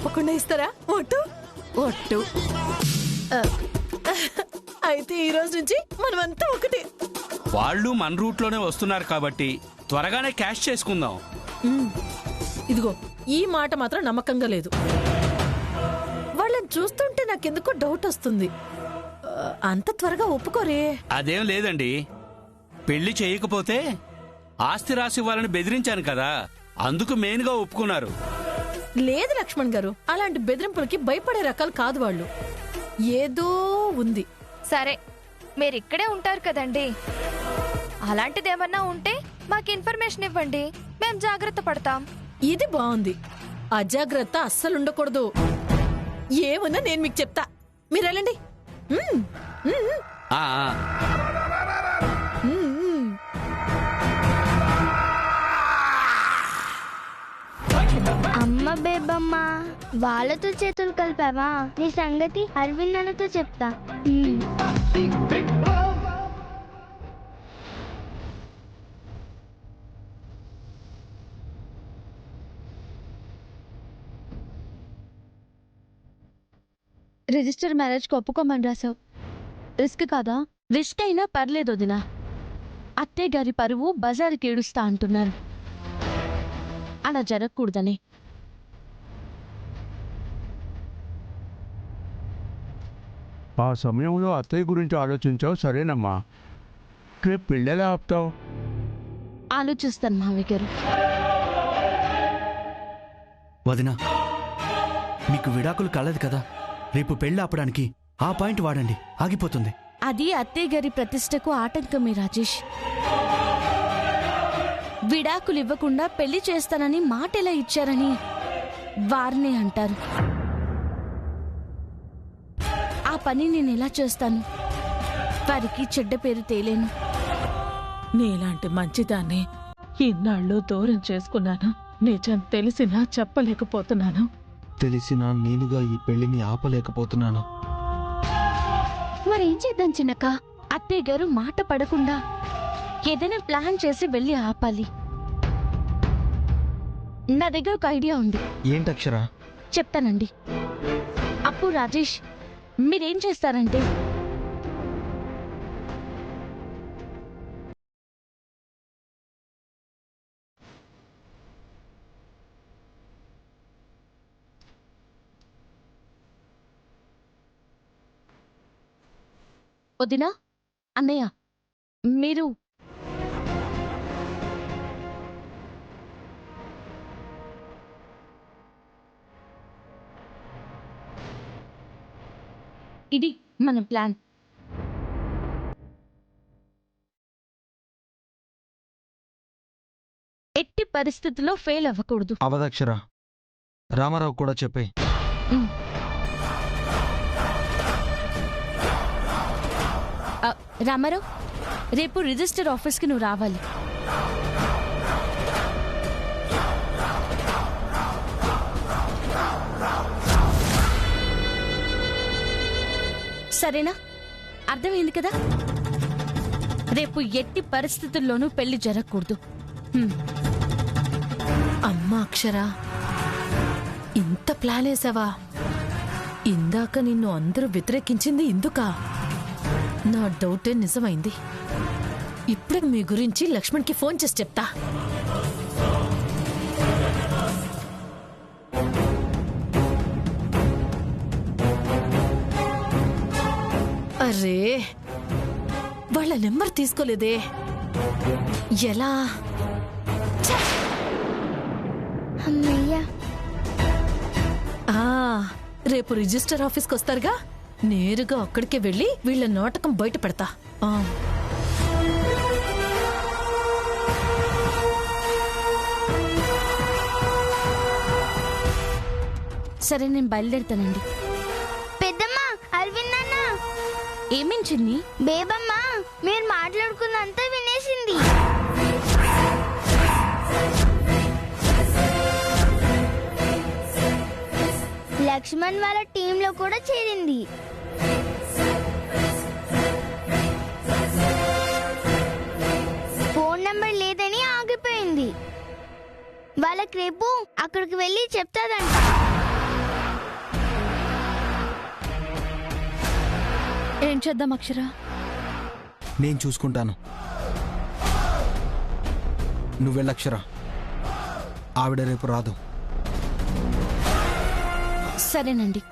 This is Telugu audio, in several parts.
తప్పకుండా ఇస్తారా ఒట్టు? ఒట్టు. అయితే ఈ రోజు నుంచి మనమంతా ఒకటి. వాళ్ళు మన రూట్ లోనే వస్తున్నారు కాబట్టి త్వరగానే క్యాష్ చేసుకుందాం. ఇదిగో ఈ మాట మాత్రం నమ్మకంగా లేదు. వాళ్ళని చూస్తుంటే నాకెందుకో డౌట్ వస్తుంది. అంత త్వరగా ఒప్పుకోరే. అదేం లేదండి, పెళ్లి చేయకపోతే ఆస్తి రాసి ఇవ్వాలని బెదిరించాను కదా, అందుకు మెయిన్ గా ఒప్పుకున్నారు. లేదు లక్ష్మణ్ గారు, అలాంటి బెదిరింపులకి భయపడే రకాలు కాదు వాళ్ళు. ఏదో ఉంది. సరే, మీరిక్కడే ఉంటారు కదండి, అలాంటిదేమన్నా ఉంటే మాకు ఇన్ఫర్మేషన్ ఇవ్వండి, మేం జాగ్రత్త పడతాం. ఇది బాగుంది. అజాగ్రత్త అస్సలు ఉండకూడదు. ఏమున్నా నేను మీకు చెప్తా, మీరు వెళ్ళండి. ఆ అమ్మ బేబమ్మ, వాళ్ళతో చేతులు కలిపావా? నీ సంగతి అరవింద్ అన్నతో చెప్తా. రిజిస్టర్ మ్యారేజ్ కు ఒప్పుకోమని రాసావు. రిస్క్ కాదా? రిస్క్ అయినా పర్లేదు వదినా. అత్తయ్య గారి పరువు బజారుకి ఏడుస్తా అంటున్నారు. అలా జరగకూడదని. ఆ సమయంలో అత్తయ్య గురించి ఆలోచించావు, సరేనమ్మా. రేపు పెళ్ళెలా ఆపుతావు? ఆలోచిస్తాను మావయ్య గారు. వదినా, మీకు విడాకులు కలదు కదా, రేపు పెళ్ళి ఆపడానికి ఆ పాయింట్ వాడండి, ఆగిపోతుంది. అది అత్తయ్య గారి ప్రతిష్టకు ఆటంకమే రాజేష్. విడాకులు ఇవ్వకుండా పెళ్లి చేస్తానని మాట ఎలా ఇచ్చారని వారినే అంటారు. ఆ పని నేను ఎలా చేస్తాను? వారికి చెడ్డ పేరు తేలేను. నీలాంటి మంచిదాన్ని ఇన్నాళ్ళు దూరం చేసుకున్నాను. నిజం తెలిసినా చెప్పలేకపోతున్నాను. తెలిసినా నేనుగా ఈ పెళ్లిని ఆపలేకపోతున్నాను. మరేం చేద్దాం చిన్నక్క? అత్తయ్య గారు మాట పడకుండా ఏదైనా ప్లాన్ చేసి వెళ్ళి ఆపాలి. నా దగ్గర ఒక ఐడియా ఉంది. ఏంటక్షరా? చెప్తానండి. అప్పు రాజేష్, మీరేం చేస్తారంటే వదినా, అన్నయ్య, మీరు ఇది మన ప్లాన్. ఎట్టి పరిస్థితుల్లో ఫెయిల్ అవ్వకూడదు. అవదక్షరా, రామారావు కూడా చెప్పే. రామారావు, రేపు రిజిస్టర్ ఆఫీస్కి నువ్వు రావాలి. సరేనా? అర్థమైంది కదా? రేపు ఎట్టి పరిస్థితుల్లోనూ పెళ్లి జరగకూడదు. అమ్మా అక్షరా, ఇంత ప్లాన్ వేసావా? ఇందాక నిన్ను అందరూ వ్యతిరేకించింది ఇందుకా? నా డౌటే నిజమైంది. ఇప్పుడే మీ గురించి లక్ష్మణ్కి ఫోన్ చేసి చెప్తా. అరే, వాళ్ళ నెంబర్ తీసుకోలేదే, ఎలా? అమ్మయ్యా, రేపు రిజిస్టర్ ఆఫీస్కి వస్తారుగా, నేరుగా అక్కడికే వెళ్ళి వీళ్ళ నాటకం బయట పెడతా. సరే, నేను బయలుదేరుతానండి. పెద్దమ్మ, అరవింద్ అన్న. ఏమించింది? బేబమ్మ మీరు మాట్లాడుకున్నంతా వినేసింది. లక్ష్మణ్ వాళ్ళ టీంలో కూడా చేరింది. ఫోన్ నంబర్ లేదని ఆగిపోయింది. 嗯 వాళ్ళకి రేపు అక్కడికి వెళ్ళి చెప్తాదంట. 嗯 సరే, నేను బయలుదేరుతాను. 嗯 బాయ్. 嗯 అమ్మయ్యా. ఏం చేద్దాం అక్షర? నేను చూసుకుంటాను. నువ్వెళ్ళక్షర. ఆవిడ రేపు రాదు. సరేనండి.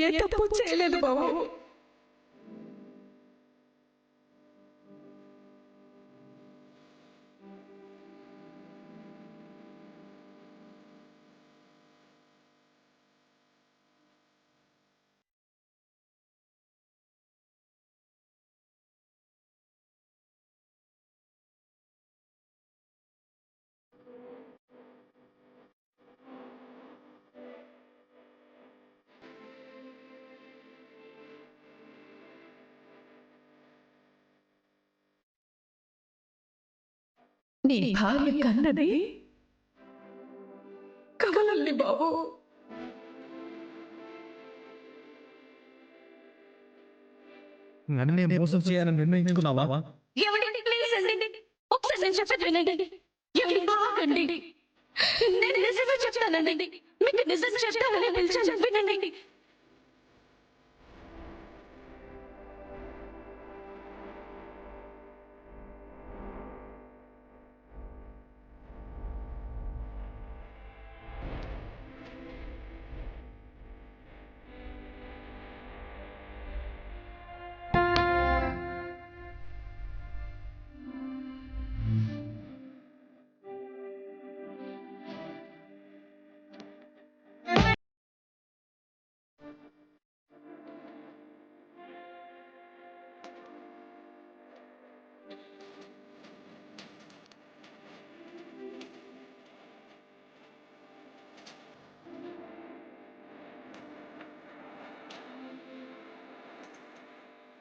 ఏ తప్పు చేయలేదు బాబు. నీ భార్య కన్నది కమలల్ని బాబు. నన్ను నేను మోసం చేయాలని నిర్ణయించుకున్నావా? ఏమండి ప్లీజ్ అండి, ఒకసారి నేను చెప్పేది వినండి. ఏమండి ఆగండి, నేను నిజమే చెప్తానండి. మీకు నిజం చెప్తానని పిలిచాను, వినండి.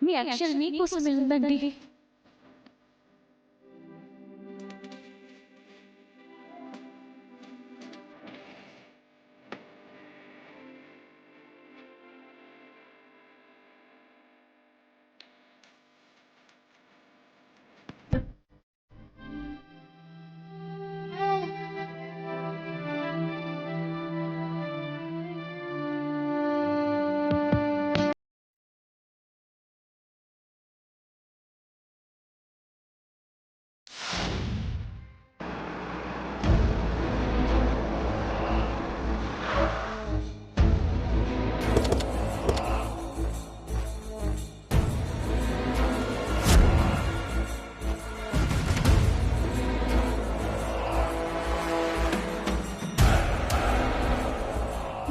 మీ అక్షర నీకోసమే ఉందండి.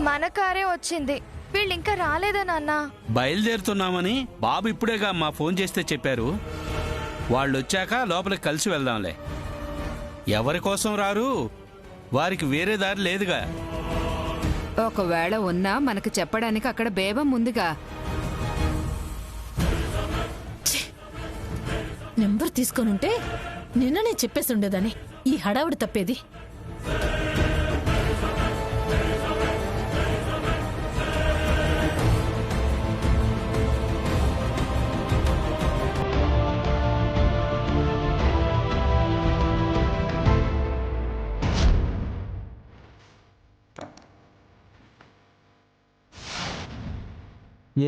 మన కారే వచ్చింది, వీళ్ళు ఇంకా రాలేదా నాన్న? బయలుదేరుతున్నామని బాబు ఇప్పుడేగా అమ్మా ఫోన్ చేస్తే చెప్పారు. వాళ్ళు వచ్చాక లోపలికి కలిసి వెళ్దాంలే. ఎవరి కోసం రారు, వారికి వేరే దారి లేదుగా. ఒకవేళ ఉన్నా మనకు చెప్పడానికి అక్కడ బేబం ఉందిగా. నెంబర్ తీసుకొనుంటే నిన్ననే చెప్పేసి ఉండేదని. ఈ హడావుడి తప్పేది.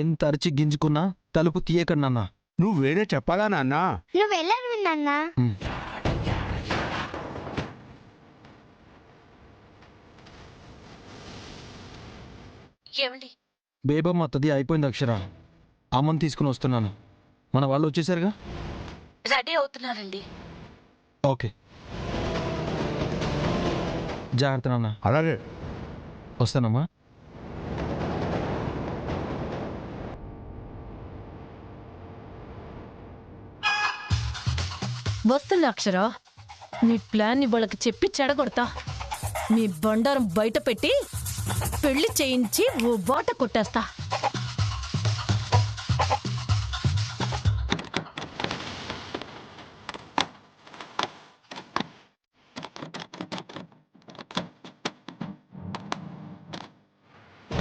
ఎంత అరిచి గింజుకున్నా తలుపు తీయకండి నాన్న. నువ్వు వేరే చెప్పాలా నాన్న? నువ్వు వెళ్ళరు విన్నా. ఏమండి బేబమ్మ అత్తది అయిపోయింది అక్షర. అమ్మని తీసుకుని వస్తున్నాను. మన వాళ్ళు వచ్చేసారుగా. రెడీ అవుతున్నారండి. ఓకే, జాగ్రత్త నాన్న. అలాగే. వస్తానమ్మా. వస్తున్నా అక్షర. నీ ప్లాన్ వాళ్ళకి చెప్పి చెడగొడతా. మీ బండారం బయట పెట్టి పెళ్లి చేయించి ఓ బాట కొట్టేస్తా.